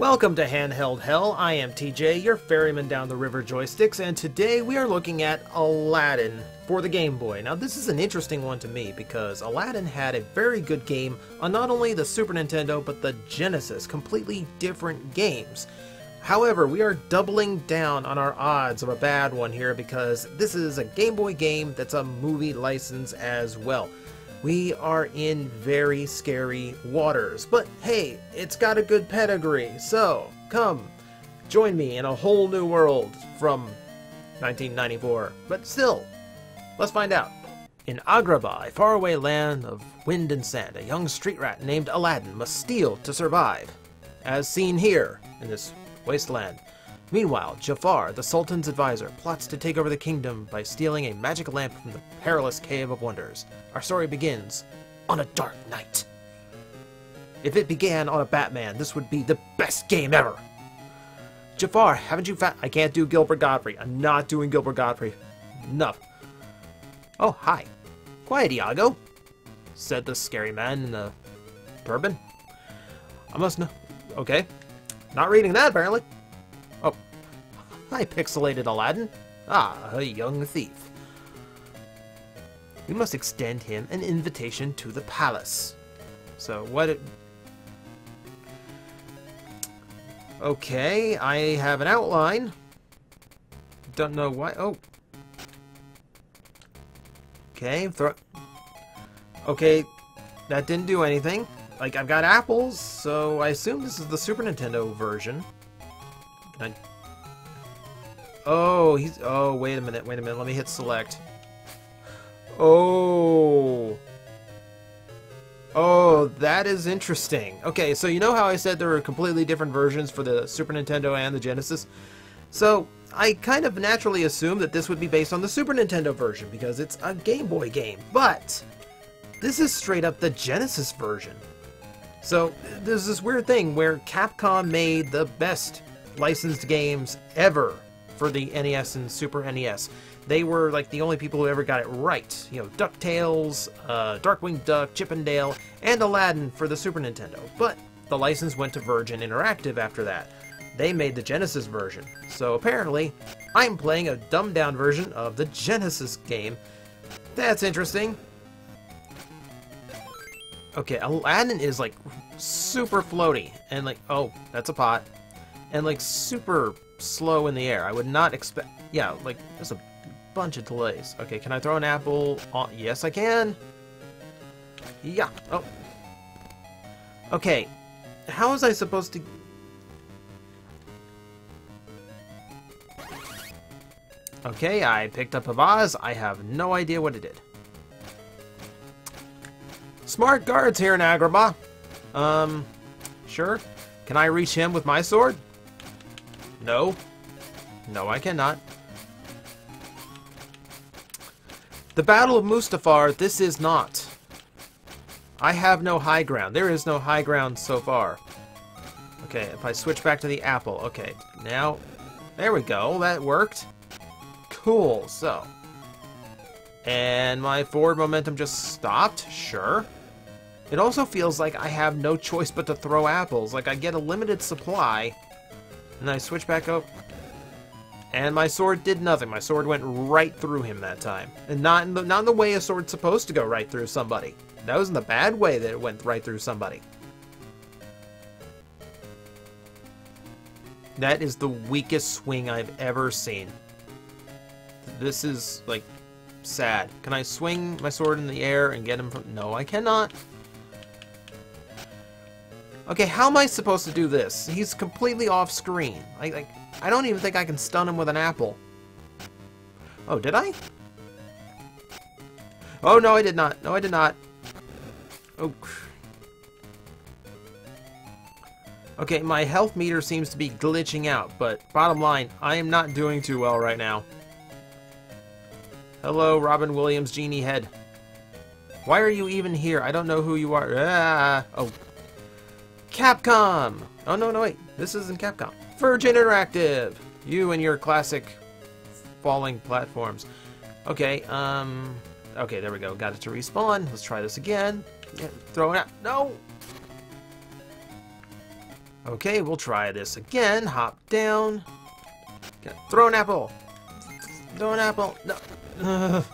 Welcome to Handheld Hell. I am TJ, your ferryman down the river joysticks, and today we are looking at Aladdin for the Game Boy. Now this is an interesting one to me because Aladdin had a very good game on not only the Super Nintendo but the Genesis, completely different games. However, we are doubling down on our odds of a bad one here because this is a Game Boy game that's a movie license as well. We are in very scary waters, but hey, it's got a good pedigree, so come, join me in a whole new world from 1994. But still, let's find out. In Agrabah, a faraway land of wind and sand, a young street rat named Aladdin must steal to survive, as seen here in this wasteland. Meanwhile, Jafar, the Sultan's advisor, plots to take over the kingdom by stealing a magic lamp from the perilous Cave of Wonders. Our story begins on a dark night. If it began on a Batman, this would be the best game ever. Jafar, haven't you found... I can't do Gilbert Godfrey. I'm not doing Gilbert Godfrey. Enough. Oh, hi. Quiet, Iago, said the scary man in the turban. I must know... Okay. Not reading that, apparently. Oh, hi, pixelated Aladdin. Ah, a young thief. We must extend him an invitation to the palace. So, what... Okay, I have an outline. Don't know why... Oh. Okay, Okay, that didn't do anything. Like, I've got apples, so I assume this is the Super Nintendo version. Oh, he's... Oh, wait a minute, let me hit select. Oh. Oh, that is interesting. Okay, so you know how I said there were completely different versions for the Super Nintendo and the Genesis? So, I kind of naturally assumed that this would be based on the Super Nintendo version, because it's a Game Boy game. But, this is straight up the Genesis version. So, there's this weird thing where Capcom made the best licensed games ever for the NES and Super NES. They were like the only people who ever got it right. You know, DuckTales, Darkwing Duck, Chip and Dale, and Aladdin for the Super Nintendo. But the license went to Virgin Interactive after that. They made the Genesis version. So apparently, I'm playing a dumbed-down version of the Genesis game. That's interesting. Okay, Aladdin is like super floaty and like, oh, that's a pot. And like super slow in the air. I would not expect, yeah, like there's a bunch of delays. Okay, can I throw an apple? Yes, I can. Yeah, oh. Okay, how was I supposed to... Okay, I picked up a vase. I have no idea what it did. Smart guards here in Agrabah. Sure. Can I reach him with my sword? No. No, I cannot. The Battle of Mustafar, this is not. I have no high ground. There is no high ground so far. Okay, if I switch back to the apple. Okay, now, there we go. That worked. Cool, so. And my forward momentum just stopped? Sure. It also feels like I have no choice but to throw apples. Like I get a limited supply, and I switch back up. And my sword did nothing. My sword went right through him that time. And not in the way a sword's supposed to go right through somebody. That was in the bad way that it went right through somebody. That is the weakest swing I've ever seen. This is, like, sad. Can I swing my sword in the air and get him from... No, I cannot. Okay, how am I supposed to do this? He's completely off screen. I don't even think I can stun him with an apple. Oh, did I? Oh, no, I did not. No, I did not. Oh. Okay, my health meter seems to be glitching out, but bottom line, I am not doing too well right now. Hello, Robin Williams, Genie Head. Why are you even here? I don't know who you are. Ah, oh. Capcom! Oh, no, wait. This isn't Capcom. Virgin Interactive! You and your classic falling platforms. Okay, okay, there we go. Got it to respawn. Let's try this again. Yeah, throw it out. No! Okay, we'll try this again. Hop down. Throw an apple. Throw an apple. No. Ugh.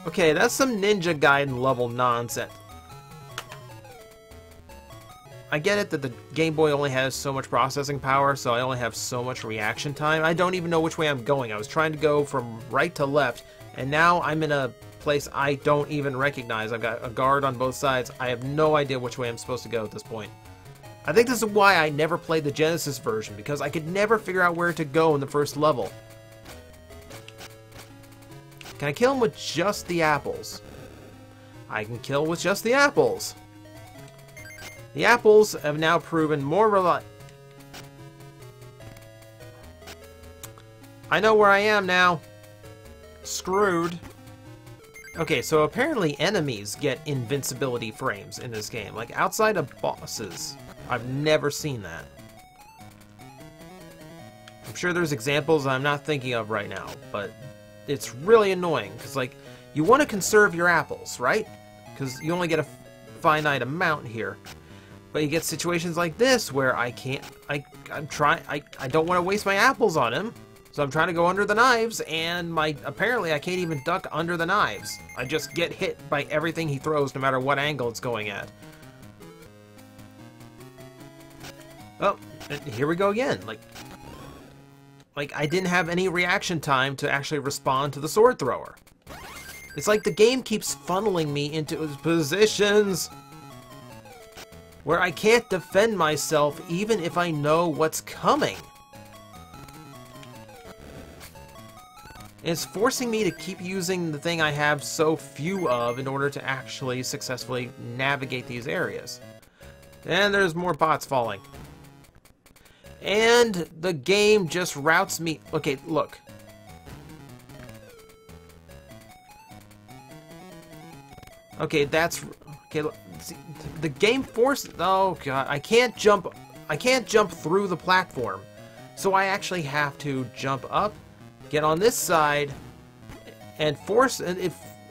Okay, that's some Ninja Gaiden level nonsense. I get it that the Game Boy only has so much processing power, so I only have so much reaction time. I don't even know which way I'm going. I was trying to go from right to left, and now I'm in a place I don't even recognize. I've got a guard on both sides. I have no idea which way I'm supposed to go at this point. I think this is why I never played the Genesis version, because I could never figure out where to go in the first level. Can I kill him with just the apples? I can kill with just the apples. The apples have now proven more reliable. I know where I am now. Screwed. Okay, so apparently enemies get invincibility frames in this game. Like, outside of bosses. I've never seen that. I'm sure there's examples I'm not thinking of right now, but it's really annoying, because, like, you want to conserve your apples, right? Because you only get a finite amount here. But you get situations like this where I can't, I don't want to waste my apples on him. So I'm trying to go under the knives, and apparently I can't even duck under the knives. I just get hit by everything he throws, no matter what angle it's going at. Oh, here we go again. Like I didn't have any reaction time to actually respond to the sword thrower. It's like the game keeps funneling me into positions where I can't defend myself even if I know what's coming. It's forcing me to keep using the thing I have so few of in order to actually successfully navigate these areas. And there's more bots falling. And the game just routes me... Okay, look. Okay, that's... Okay, look. See, the game forces... Oh, God. I can't jump through the platform. So I actually have to jump up, get on this side, and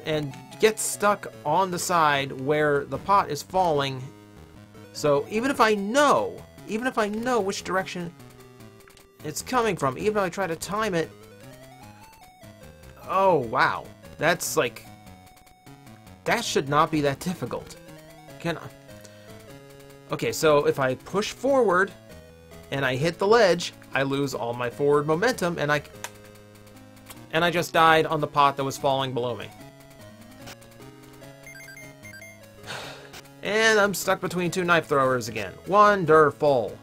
and get stuck on the side where the pot is falling. So even if I know which direction it's coming from, even if I try to time it... Oh, wow. That's like... That should not be that difficult. Okay, so if I push forward and I hit the ledge, I lose all my forward momentum, and I just died on the pot that was falling below me. And I'm stuck between two knife throwers again. Wonderful.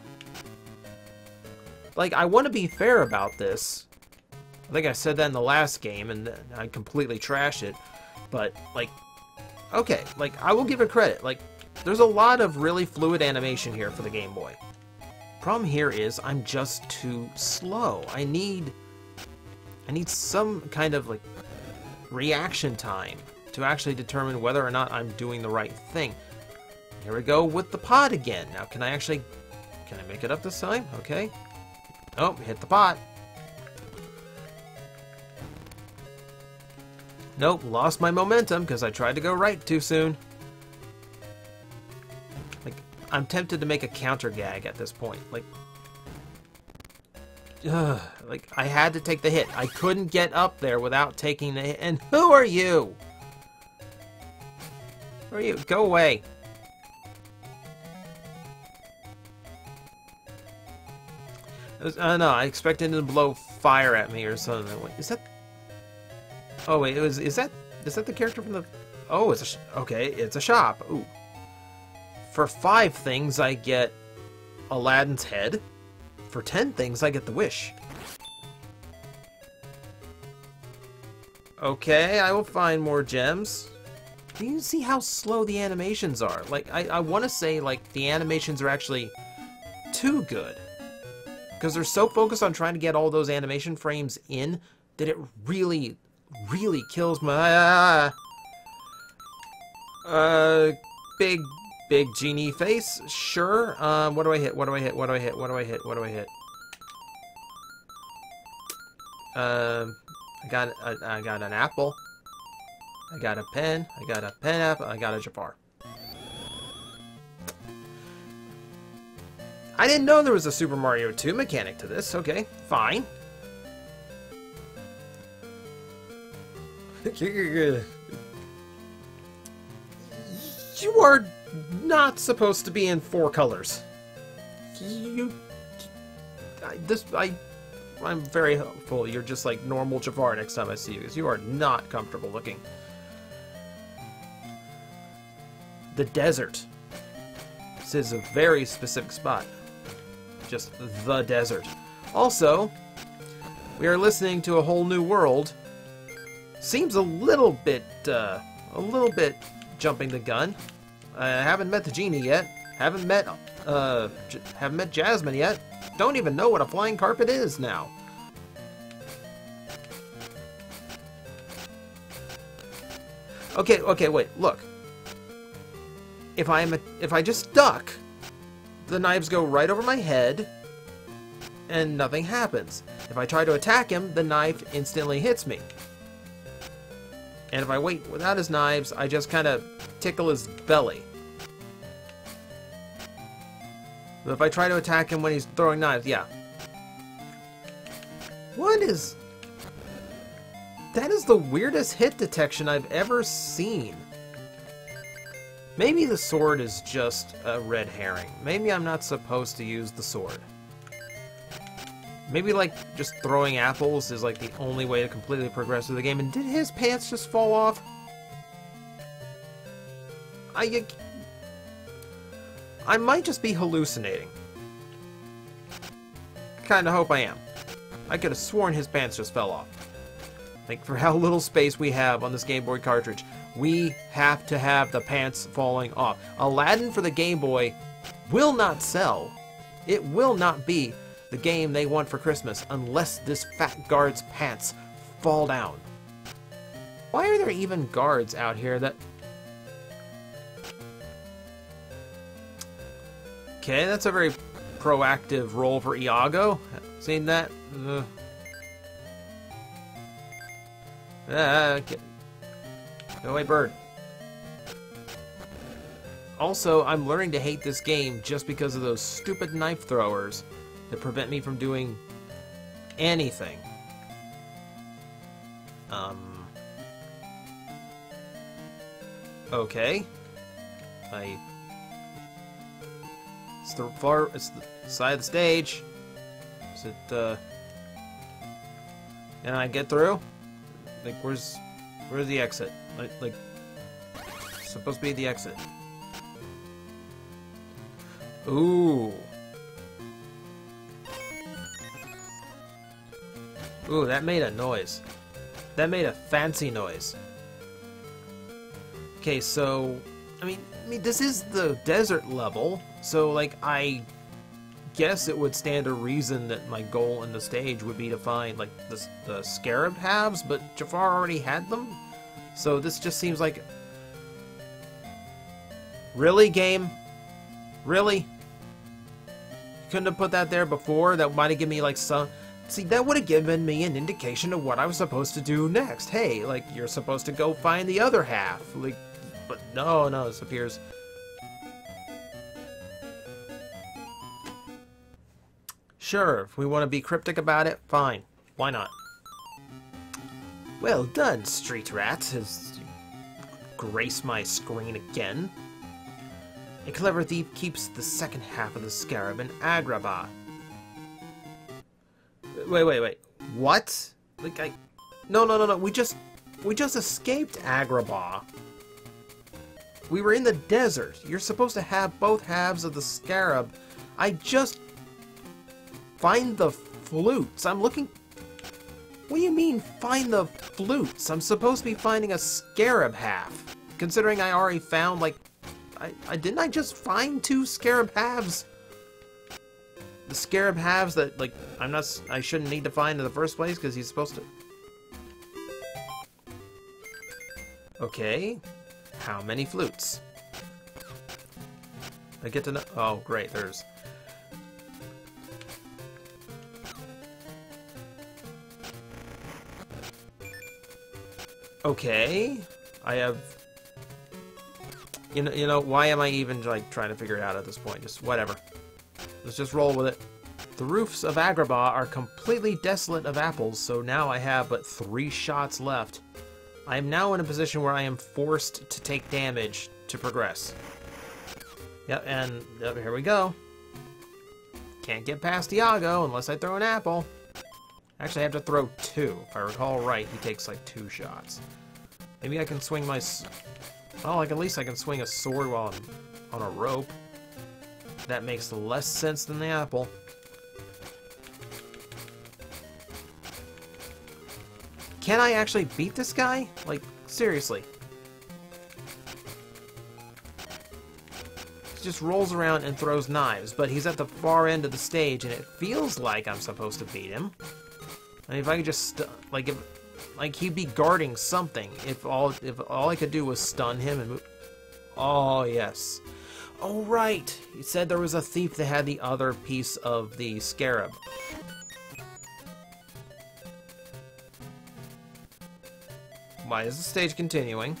Like, I want to be fair about this. I think I said that in the last game, and I completely trashed it. But, like, okay, like, I will give it credit. Like, there's a lot of really fluid animation here for the Game Boy. Problem here is I'm just too slow. I need some kind of, like, reaction time to actually determine whether or not I'm doing the right thing. Here we go with the pot again. Now, can I make it up this time? Okay. Oh, hit the pot. Nope, lost my momentum because I tried to go right too soon. Like, I'm tempted to make a counter gag at this point. Like, like, I had to take the hit. I couldn't get up there without taking the hit. And who are you? Who are you? Go away. No, I expected him to blow fire at me or something. Wait, is that... Oh, wait, is that the character from the... Oh, okay, it's a shop. Ooh. For 5 things, I get Aladdin's head. For 10 things, I get the wish. Okay, I will find more gems. Do you see how slow the animations are? Like, I want to say, like, the animations are actually too good. Because they're so focused on trying to get all those animation frames in that it really, really kills my... Big genie face? Sure. What do I hit? What do I hit? What do I hit? What do I hit? What do I hit? I got an apple. I got a pen. I got a pen apple. I got a Jafar. I didn't know there was a Super Mario 2 mechanic to this. Okay, fine. You are not supposed to be in 4 colors. I'm very hopeful you're just like normal Jafar next time I see you, because you are not comfortable looking. The desert. This is a very specific spot. Just the desert. Also, we are listening to A Whole New World. Seems a little bit jumping the gun. I haven't met the genie yet. Haven't met Jasmine yet. Don't even know what a flying carpet is now. Okay, wait, look. If I just duck, the knives go right over my head, and nothing happens. If I try to attack him, the knife instantly hits me. And if I wait without his knives, I just kind of tickle his belly. But if I try to attack him when he's throwing knives, yeah. What is... That is the weirdest hit detection I've ever seen. Maybe the sword is just a red herring. Maybe I'm not supposed to use the sword. Maybe, like, just throwing apples is, like, the only way to completely progress through the game. And did his pants just fall off? I might just be hallucinating. Kinda hope I am. I could have sworn his pants just fell off. Like, for how little space we have on this Game Boy cartridge, we have to have the pants falling off. Aladdin for the Game Boy will not sell. It will not be the game they want for Christmas unless this fat guard's pants fall down. Why are there even guards out here that... Okay, that's a very proactive role for Iago. Seen that? Okay. Go away, bird. Also, I'm learning to hate this game just because of those stupid knife throwers that prevent me from doing anything. Okay. It's the side of the stage. Is it, can I get through? Like, where's the exit? Like, supposed to be the exit. Ooh. Ooh, that made a noise. That made a fancy noise. Okay, so I mean, this is the desert level, so like I guess it would stand to reason that my goal in the stage would be to find like the scarab halves, but Jafar already had them, so this just seems like... Really, game? Really? You couldn't have put that there before? That might have given me like some... See, that would have given me an indication of what I was supposed to do next. Hey, like, you're supposed to go find the other half. Like, but no, this appears... Sure, if we want to be cryptic about it, fine. Why not? Well done, street rat, as you grace my screen again. A clever thief keeps the second half of the scarab in Agrabah. Wait. What? Like, No. We just escaped Agrabah. We were in the desert. You're supposed to have both halves of the scarab. I just... Find the flutes. I'm looking... What do you mean, find the flutes? I'm supposed to be finding a scarab half. Considering I already found, like... Didn't I just find 2 scarab halves? The scarab halves that, like, I shouldn't need to find in the first place because he's supposed to... Okay. How many flutes? I get to know... Oh, great, there's... Okay. I have... You know, why am I even, like, trying to figure it out at this point? Just whatever. Let's just roll with it. The roofs of Agrabah are completely desolate of apples, so now I have but 3 shots left. I am now in a position where I am forced to take damage to progress. Yep, and here we go. Can't get past Iago unless I throw an apple. Actually, I have to throw 2. If I recall right, he takes like 2 shots. Maybe I can swing my... Well, like at least I can swing a sword while I'm on a rope. That makes less sense than the apple. Can I actually beat this guy? Like, seriously. He just rolls around and throws knives, but he's at the far end of the stage, and it feels like I'm supposed to beat him. I mean, if I could just, like he'd be guarding something. If all I could do was stun him and move. Oh, yes. Oh, right. He said there was a thief that had the other piece of the scarab. Why is the stage continuing?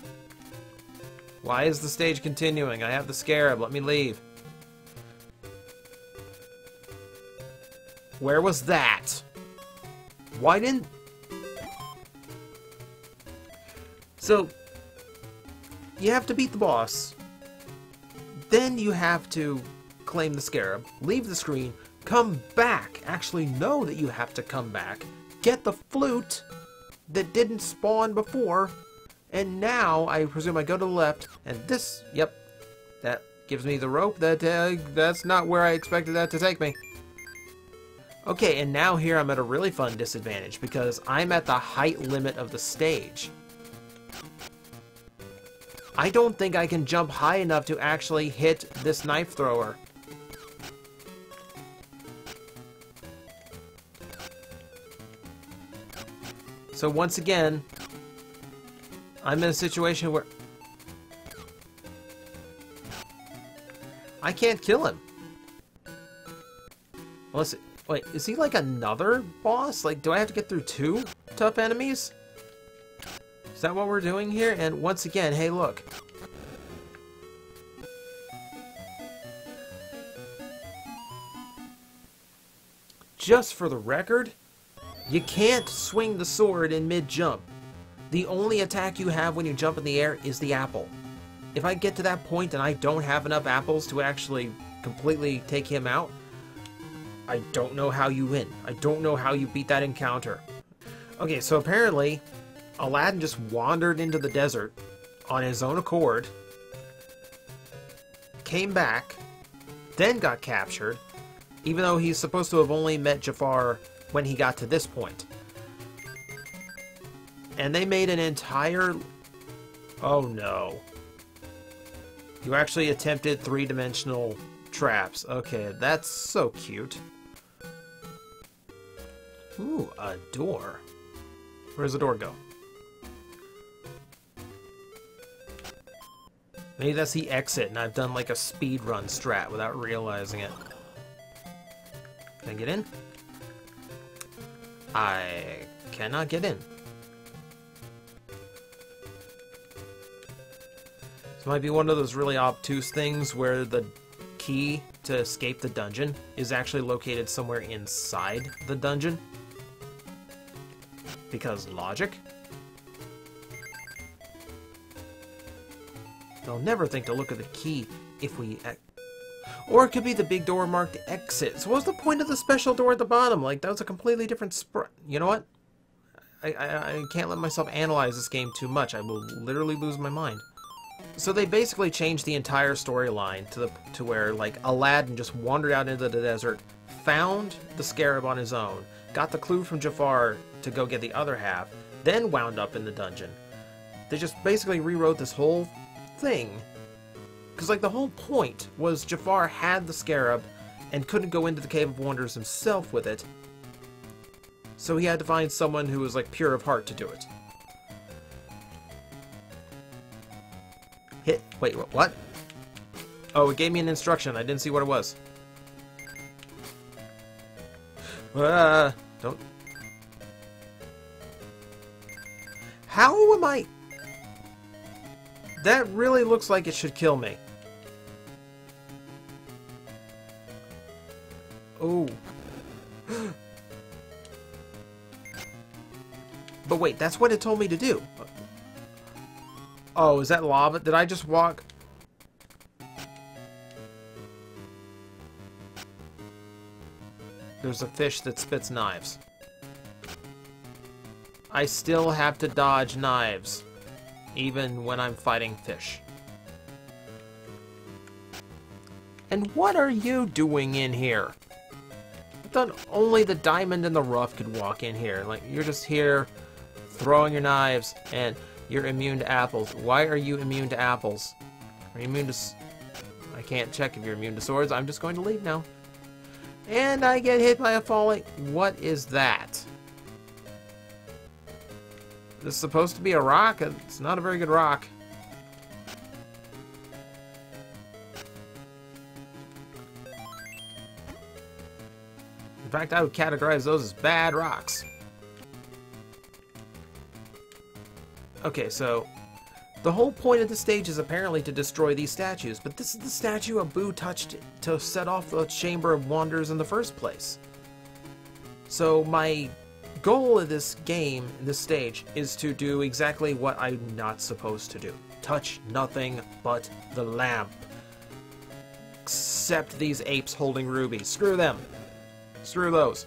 Why is the stage continuing? I have the scarab. Let me leave. Where was that? Why didn't... So, you have to beat the boss. Then you have to claim the scarab, leave the screen, come back. Actually know that you have to come back. Get the flute that didn't spawn before. And now, I presume I go to the left, and this, yep, that gives me the rope. That's not where I expected that to take me. Okay, and now here I'm at a really fun disadvantage, because I'm at the height limit of the stage. I don't think I can jump high enough to actually hit this knife thrower. So once again, I'm in a situation where I can't kill him. Unless, wait, is he like another boss? Like, do I have to get through 2 tough enemies? Is that what we're doing here? And once again, hey, look. Just for the record, you can't swing the sword in mid-jump. The only attack you have when you jump in the air is the apple. If I get to that point and I don't have enough apples to actually completely take him out, I don't know how you win. I don't know how you beat that encounter. Okay, so apparently, Aladdin just wandered into the desert on his own accord, came back, then got captured, even though he's supposed to have only met Jafar when he got to this point. And they made an entire... Oh no. You actually attempted 3-dimensional traps. Okay, that's so cute. Ooh, a door. Where does the door go? Maybe that's the exit, and I've done like a speedrun strat without realizing it. Can I get in? I cannot get in. This might be one of those really obtuse things where the key to escape the dungeon is actually located somewhere inside the dungeon. Because logic. They'll never think to look at the key if we... Or it could be the big door marked exit. So what's the point of the special door at the bottom? Like, that was a completely different You know what? I can't let myself analyze this game too much. I will literally lose my mind. So they basically changed the entire storyline to where, like, Aladdin just wandered out into the desert, found the scarab on his own, got the clue from Jafar to go get the other half, then wound up in the dungeon. They just basically rewrote this whole thing. Because, like, the whole point was Jafar had the scarab and couldn't go into the Cave of Wonders himself with it. So he had to find someone who was, like, pure of heart to do it. Hit. Wait, what? Oh, it gave me an instruction. I didn't see what it was. Don't. How am I... That really looks like it should kill me. Oh. But wait, that's what it told me to do. Oh, is that lava? Did I just walk? There's a fish that spits knives. I still have to dodge knives, even when I'm fighting fish. And what are you doing in here? I thought only the diamond in the rough could walk in here. Like, you're just here throwing your knives, and you're immune to apples. Why are you immune to apples? Are you immune to... I can't check if you're immune to swords. I'm just going to leave now. And I get hit by a falling... What is that? This is supposed to be a rock? It's not a very good rock. In fact, I would categorize those as bad rocks. Okay, so the whole point of the stage is apparently to destroy these statues, but this is the statue Abu touched to set off the Chamber of Wonders in the first place. So my goal of this game, this stage, is to do exactly what I'm not supposed to do. Touch nothing but the lamp. Except these apes holding rubies. Screw them. Screw those.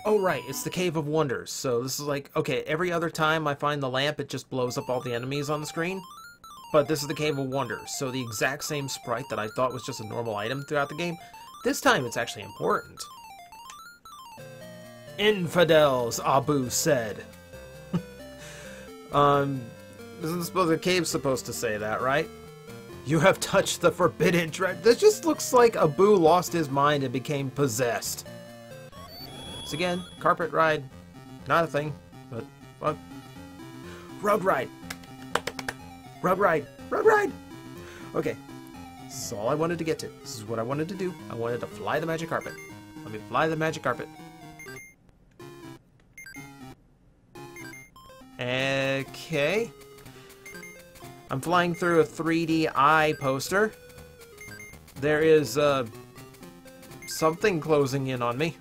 Oh right, it's the Cave of Wonders. So this is like, okay, every other time I find the lamp, it just blows up all the enemies on the screen. But this is the Cave of Wonders, so the exact same sprite that I thought was just a normal item throughout the game, this time it's actually important. Infidels, Abu said. Isn't the cave's supposed to say that, right? You have touched the forbidden treasure. This just looks like Abu lost his mind and became possessed. So again, carpet ride, not a thing, but what? Rug ride. Rug ride. Rug ride. Okay, this is all I wanted to get to. This is what I wanted to do. I wanted to fly the magic carpet. Let me fly the magic carpet. Okay. I'm flying through a 3D eye poster. There is something closing in on me.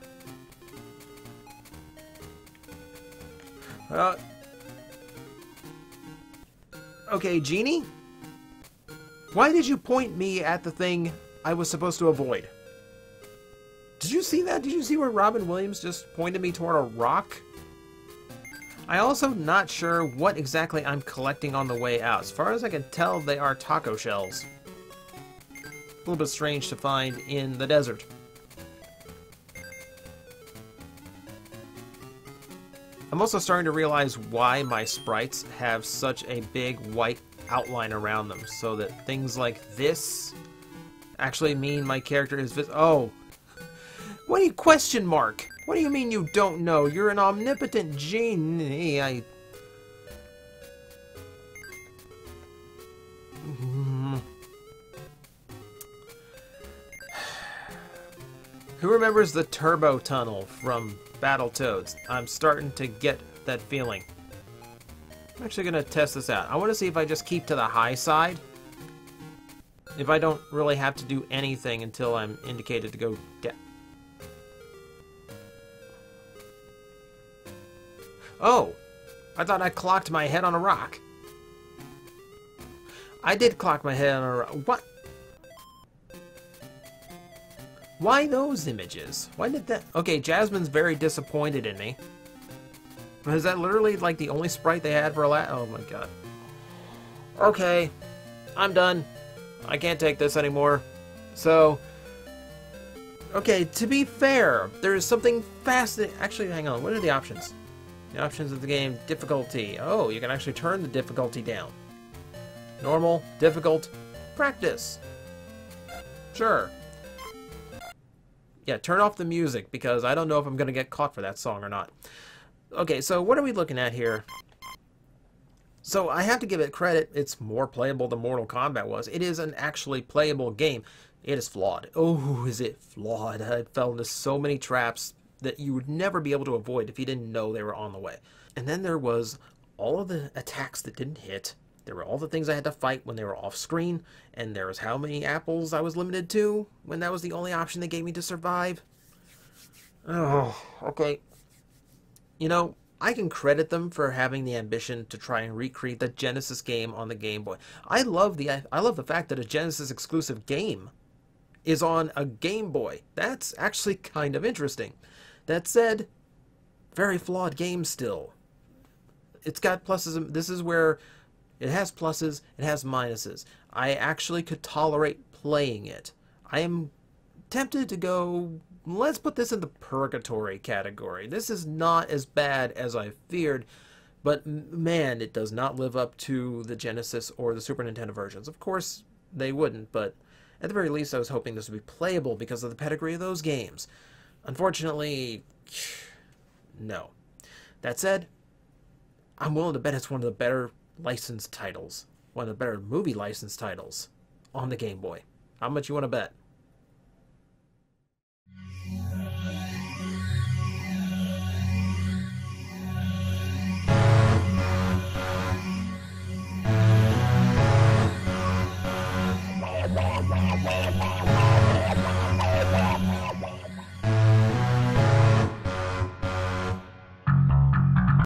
Okay, Genie? Why did you point me at the thing I was supposed to avoid? Did you see that? Did you see where Robin Williams just pointed me toward a rock? I also not sure what exactly I'm collecting on the way out. As far as I can tell, they are taco shells. A little bit strange to find in the desert. I'm also starting to realize why my sprites have such a big white outline around them, so that things like this actually mean my character is oh. What do you question mark? What do you mean you don't know? You're an omnipotent genie. Who remembers the turbo tunnel from Battletoads? I'm starting to get that feeling. I'm actually going to test this out. I want to see if I just keep to the high side. If I don't really have to do anything until I'm indicated to go down. Oh! I thought I clocked my head on a rock. I did clock my head on a rock. What? Why those images? Why did that... Okay, Jasmine's very disappointed in me. Is that literally, like, the only sprite they had for Aladdin? Oh, my God. Okay. I'm done. I can't take this anymore. So... Okay, to be fair, there's something fascinating... Actually, hang on. What are the options? The options of the game. Difficulty. Oh, you can actually turn the difficulty down. Normal. Difficult. Practice. Sure. Yeah, turn off the music, because I don't know if I'm going to get caught for that song or not. Okay, so what are we looking at here? So I have to give it credit. It's more playable than Mortal Kombat was. It is an actually playable game. It is flawed. Oh, is it flawed? I fell into so many traps that you would never be able to avoid if you didn't know they were on the way. And then there was all of the attacks that didn't hit. There were all the things I had to fight when they were off screen, and there was how many apples I was limited to when that was the only option they gave me to survive. Oh, okay. You know, I can credit them for having the ambition to try and recreate the Genesis game on the Game Boy. I love the fact that a Genesis exclusive game is on a Game Boy. That's actually kind of interesting. That said, very flawed game still. It's got pluses. This is where it has pluses, it has minuses. I actually could tolerate playing it. I am tempted to go, let's put this in the purgatory category. This is not as bad as I feared, but man, it does not live up to the Genesis or the Super Nintendo versions. Of course, they wouldn't, but at the very least, I was hoping this would be playable because of the pedigree of those games. Unfortunately, no. That said, I'm willing to bet it's one of the better licensed titles, one of the better movie licensed titles on the Game Boy. How much you want to bet?